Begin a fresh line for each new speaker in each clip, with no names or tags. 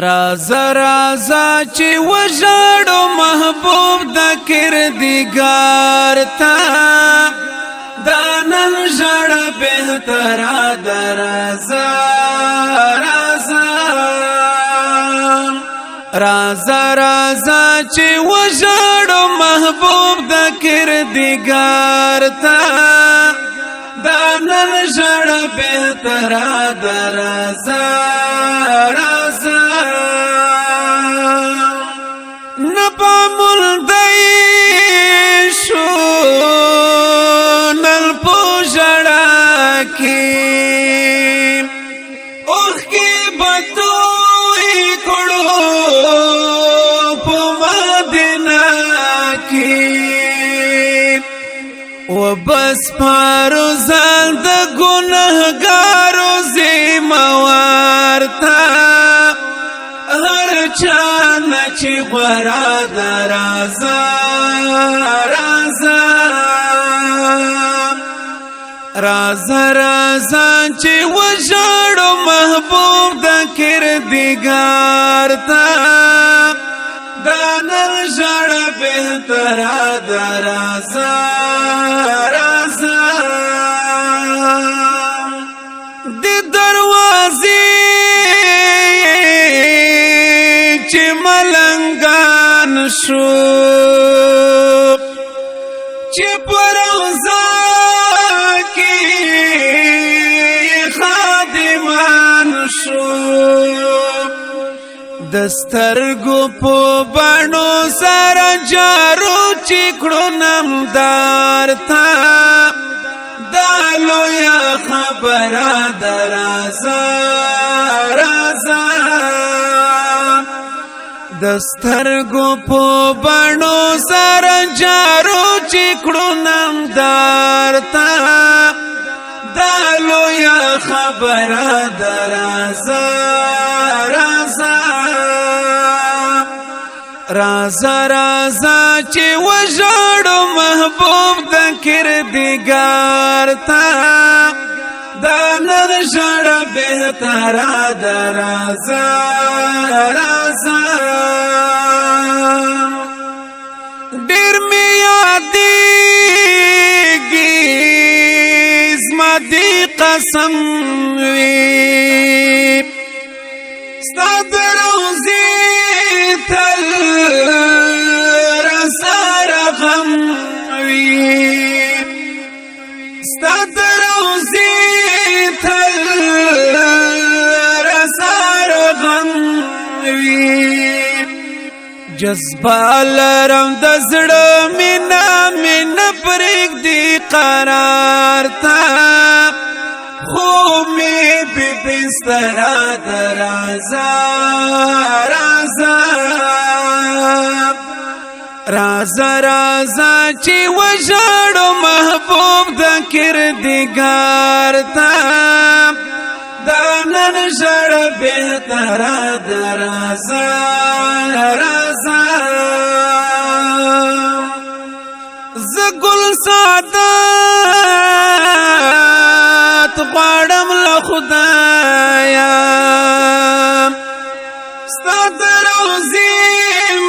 رازا رازا چې وژاړو محبوب د کردګار تا دا نن ژړه بهتره ده رازا رازا رازا رازا چې وژاړو محبوب د کردګار تا دا نن ژړه بهتره ده رازا رازا نپامل دی شو نل پوجڑا کی اوخ کی بدوئی کڑو پو مدینہ کی و بس پارو زال د گنہگارو زیموارتا چانا چی غورا دا رازا رازا رازا رازا چی وژاړو محبوب د کردګار تا دا نن ژړه بهتره ده رازا رازا د دروازې ملنگان شو چې پروزا کی خادمان شو دسترګو په باڼو سره جارو چکړو نمدار تا دالو یا خبره درازا رازا دسترګو په باڼو سره جارو چکړو نمدار تا دالو یا خبره درازا رازا رازا رازا چې وژاړو محبوب د کردګار تا دا نن ژړه بهتره ده رازا رازا ډېر مې یادېږي زما دې قسم وي ستا د روضې تل راسره غم وي ستا د روضې تل راسره غم وي جذبه لرم د زړه مینا مینه پرېږدي قرار ته خوب مې په بستره ده رازا رازا رازا رازا چې وژاړو محبوب د کردګار ته دا نن ژړه بهتره ده رازا رازا زه ګل سعادت غواړم له خدایا ستا د روضې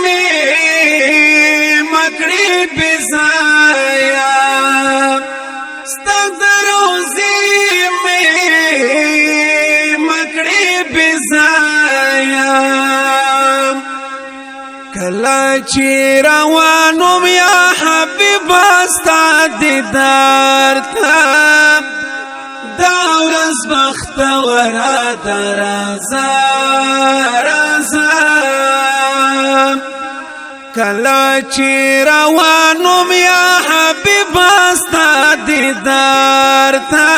مې مه کړې بې ځایه ستا د روضې مې مه کړې بې ځایه کله چې روانوم یا حبیبه ستا دیدار ته دا ورځ بختوره ده رازا رازا کله چې روانوم یا حبیبه ستا دیدار ته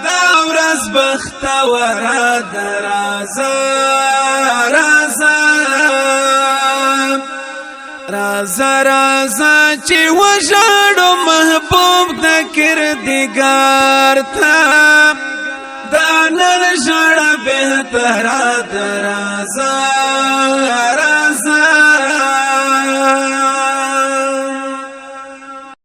دا ورځ بختوره ده رازا رازا رازا رازا چې وژاړو محبوب د کردګار تا دا نن ژړه بهتره ده رازا